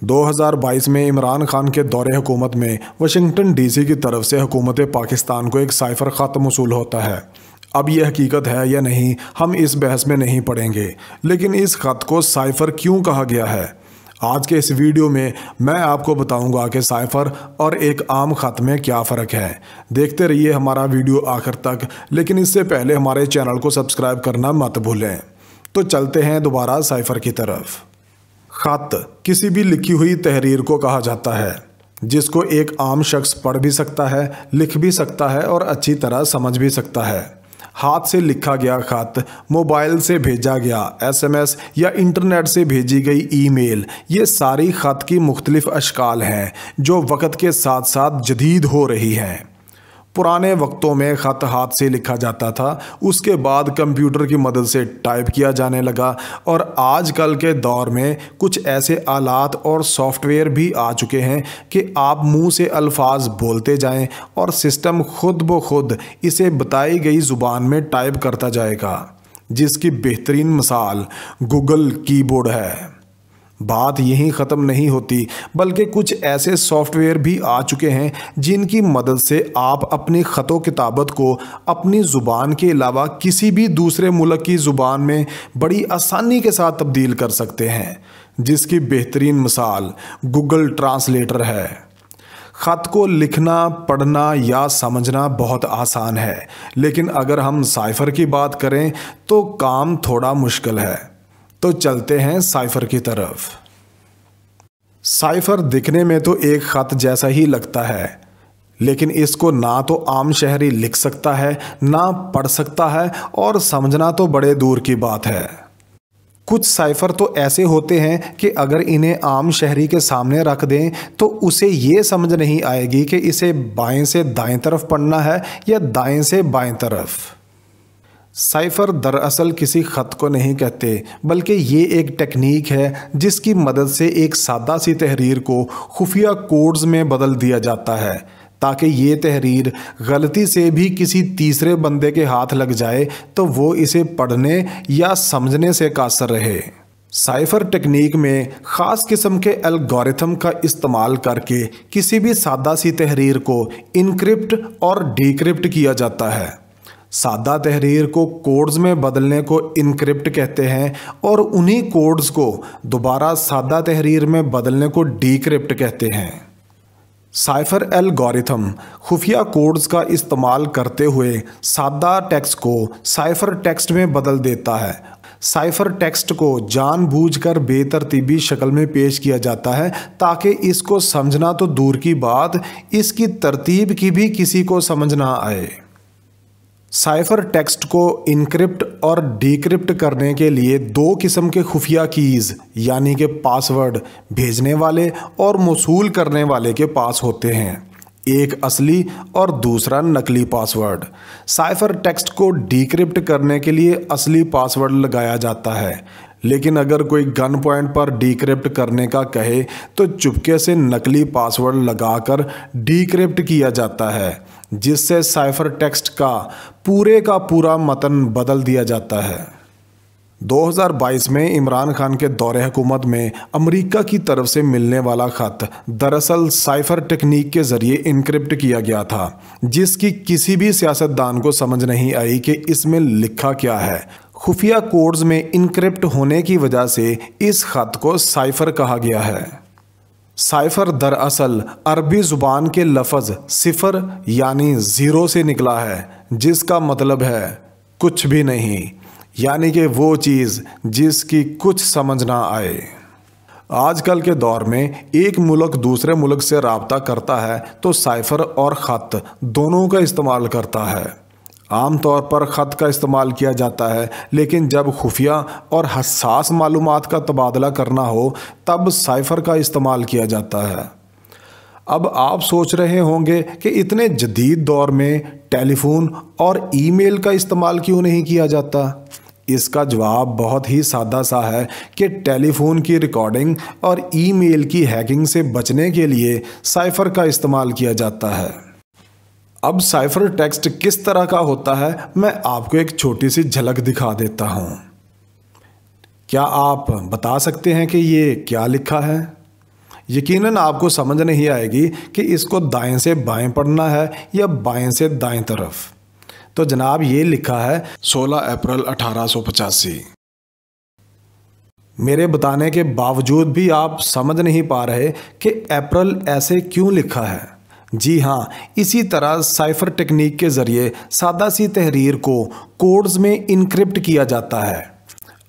2022 में इमरान खान के दौरे हुकूमत में वाशिंगटन डीसी की तरफ से हुकूमत पाकिस्तान को एक साइफर ख़त मौसूल होता है। अब यह हकीकत है या नहीं, हम इस बहस में नहीं पड़ेंगे, लेकिन इस ख़त को साइफर क्यों कहा गया है, आज के इस वीडियो में मैं आपको बताऊंगा कि साइफर और एक आम ख़त में क्या फ़र्क है। देखते रहिए हमारा वीडियो आखिर तक, लेकिन इससे पहले हमारे चैनल को सब्सक्राइब करना मत भूलें। तो चलते हैं दोबारा साइफर की तरफ। ख़त किसी भी लिखी हुई तहरीर को कहा जाता है जिसको एक आम शख्स पढ़ भी सकता है, लिख भी सकता है और अच्छी तरह समझ भी सकता है। हाथ से लिखा गया ख़त, मोबाइल से भेजा गया SMS या इंटरनेट से भेजी गई ईमेल, ये सारी ख़त की मुख्तलिफ अशकाल हैं जो वक्त के साथ साथ जदीद हो रही हैं। पुराने वक्तों में ख़त हाथ से लिखा जाता था, उसके बाद कंप्यूटर की मदद से टाइप किया जाने लगा और आजकल के दौर में कुछ ऐसे आलात और सॉफ्टवेयर भी आ चुके हैं कि आप मुंह से अल्फाज बोलते जाएं और सिस्टम खुद ब खुद इसे बताई गई ज़ुबान में टाइप करता जाएगा, जिसकी बेहतरीन मिसाल गूगल कीबोर्ड है। बात यहीं ख़त्म नहीं होती, बल्कि कुछ ऐसे सॉफ्टवेयर भी आ चुके हैं जिनकी मदद से आप अपनी ख़तो किताबत को अपनी ज़ुबान के अलावा किसी भी दूसरे मुल्क की ज़ुबान में बड़ी आसानी के साथ तब्दील कर सकते हैं, जिसकी बेहतरीन मिसाल गूगल ट्रांसलेटर है। ख़त को लिखना, पढ़ना या समझना बहुत आसान है, लेकिन अगर हम साइफर की बात करें तो काम थोड़ा मुश्किल है। तो चलते हैं साइफर की तरफ। साइफर दिखने में तो एक ख़त जैसा ही लगता है, लेकिन इसको ना तो आम शहरी लिख सकता है, ना पढ़ सकता है और समझना तो बड़े दूर की बात है। कुछ साइफर तो ऐसे होते हैं कि अगर इन्हें आम शहरी के सामने रख दें तो उसे ये समझ नहीं आएगी कि इसे बाएं से दाएं तरफ पढ़ना है या दाएं से बाएं तरफ। साइफर दरअसल किसी ख़त को नहीं कहते, बल्कि ये एक टेक्निक है जिसकी मदद से एक सादा सी तहरीर को खुफिया कोड्स में बदल दिया जाता है, ताकि ये तहरीर गलती से भी किसी तीसरे बंदे के हाथ लग जाए तो वो इसे पढ़ने या समझने से कासर रहे। साइफर टेक्निक में ख़ास किस्म के एल्गोरिथम का इस्तेमाल करके किसी भी सादा सी तहरीर को इनक्रिप्ट और डिक्रिप्ट किया जाता है। सादा तहरीर को कोड्स में बदलने को इनक्रिप्ट कहते हैं और उन्हीं कोड्स को दोबारा सादा तहरीर में बदलने को डिक्रिप्ट कहते हैं। साइफर एल्गोरिथम खुफिया कोड्स का इस्तेमाल करते हुए सादा टेक्स्ट को साइफर टेक्स्ट में बदल देता है। साइफर टेक्स्ट को जानबूझकर बेतरतीबी शक्ल में पेश किया जाता है ताकि इसको समझना तो दूर की बात, इसकी तरतीब की भी किसी को समझ ना आए। साइफर टेक्स्ट को इनक्रिप्ट और डिक्रिप्ट करने के लिए दो किस्म के खुफिया कीज़ यानी कि पासवर्ड भेजने वाले और मौसूल करने वाले के पास होते हैं, एक असली और दूसरा नकली पासवर्ड। साइफर टेक्स्ट को डिक्रिप्ट करने के लिए असली पासवर्ड लगाया जाता है, लेकिन अगर कोई गन पॉइंट पर डिक्रिप्ट करने का कहे तो चुपके से नकली पासवर्ड लगाकर डिक्रिप्ट किया जाता है, जिससे साइफर टेक्स्ट का पूरा मतन बदल दिया जाता है। 2022 में इमरान खान के दौरे हुकूमत में अमेरिका की तरफ से मिलने वाला ख़त दरअसल साइफर टेक्निक के ज़रिए इनक्रिप्ट किया गया था, जिसकी किसी भी सियासतदान को समझ नहीं आई कि इसमें लिखा क्या है। खुफिया कोड्स में इनक्रिप्ट होने की वजह से इस ख़त को साइफर कहा गया है। साइफर दरअसल अरबी ज़ुबान के लफ्ज़ सिफर यानी ज़ीरो से निकला है, जिसका मतलब है कुछ भी नहीं, यानी कि वो चीज़ जिसकी कुछ समझ ना आए। आजकल के दौर में एक मुल्क दूसरे मुल्क से राब्ता करता है तो साइफर और ख़त दोनों का इस्तेमाल करता है। आम तौर पर ख़त का इस्तेमाल किया जाता है, लेकिन जब खुफिया और हसास मालूमात का तबादला करना हो तब साइफर का इस्तेमाल किया जाता है। अब आप सोच रहे होंगे कि इतने जदीद दौर में टेलीफोन और ईमेल का इस्तेमाल क्यों नहीं किया जाता। इसका जवाब बहुत ही सादा सा है कि टेलीफोन की रिकॉर्डिंग और ईमेल की हैकिंग से बचने के लिए साइफर का इस्तेमाल किया जाता है। अब साइफर टेक्स्ट किस तरह का होता है, मैं आपको एक छोटी सी झलक दिखा देता हूँ। क्या आप बता सकते हैं कि ये क्या लिखा है? یقیناً آپ کو سمجھ نہیں آئے گی کہ اس کو دائیں سے بائیں پڑھنا ہے یا بائیں سے دائیں طرف۔ تو جناب یہ لکھا ہے 16 اپریل 1885۔ میرے بتانے کے باوجود بھی آپ سمجھ نہیں پا رہے کہ اپریل ایسے کیوں لکھا ہے؟ جی ہاں، اسی طرح سائفر ٹیکنیک کے ذریعے سادہ سی تحریر کو کوڈز میں انکرپٹ کیا جاتا ہے۔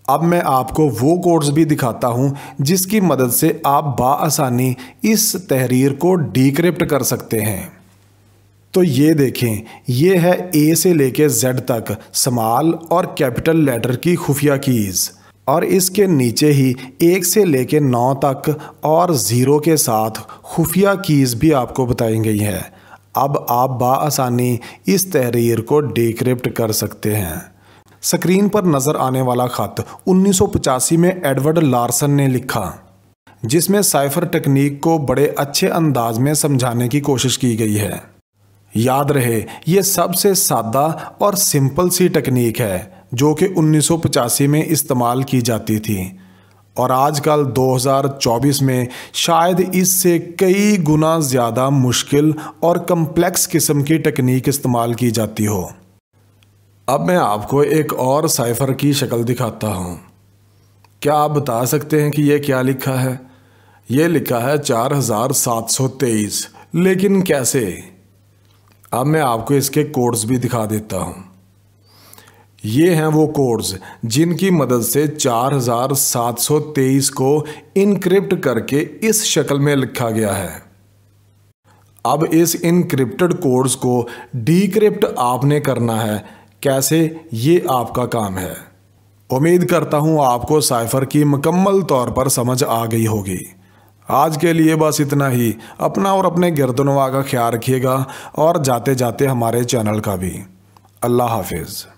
اب میں آپ کو وہ کوڈز بھی دکھاتا ہوں جس کی مدد سے آپ بآسانی اس تحریر کو ڈیکرپٹ کر سکتے ہیں۔ تو یہ دیکھیں، یہ ہے اے سے لے کے زیڈ تک سمال اور کیپٹل لیٹر کی خفیہ کیز، اور اس کے نیچے ہی 1 سے لے کے 9 تک اور 0 کے ساتھ خفیہ کیز بھی آپ کو بتائی گئی ہے۔ اب آپ بآسانی اس تحریر کو ڈیکرپٹ کر سکتے ہیں۔ سکرین پر نظر آنے والا خط 1985 میں ایڈورڈ لارسن نے لکھا، جس میں سائفر ٹیکنیک کو بڑے اچھے انداز میں سمجھانے کی کوشش کی گئی ہے۔ یاد رہے، یہ سب سے سادہ اور سمپل سی ٹیکنیک ہے جو کہ 1985 میں استعمال کی جاتی تھی، اور آج کل 2024 میں شاید اس سے کئی گنا زیادہ مشکل اور کمپلیکس قسم کی ٹیکنیک استعمال کی جاتی ہو۔ اب میں آپ کو ایک اور سائفر کی شکل دکھاتا ہوں۔ کیا آپ بتا سکتے ہیں کہ یہ کیا لکھا ہے؟ یہ لکھا ہے 4723، لیکن کیسے؟ اب میں آپ کو اس کے کوڈز بھی دکھا دیتا ہوں۔ یہ ہیں وہ کوڈز جن کی مدد سے 4723 کو انکرپٹ کر کے اس شکل میں لکھا گیا ہے۔ اب اس انکرپٹڈ کوڈز کو ڈیکرپٹ آپ نے کرنا ہے۔ کیسے؟ یہ آپ کا کام ہے۔ امید کرتا ہوں آپ کو سائفر کی مکمل طور پر سمجھ آ گئی ہوگی۔ آج کے لیے بس اتنا ہی۔ اپنا اور اپنے گرد و نواح کا خیال رکھیے گا، اور جاتے جاتے ہمارے چینل کا بھی۔ اللہ حافظ۔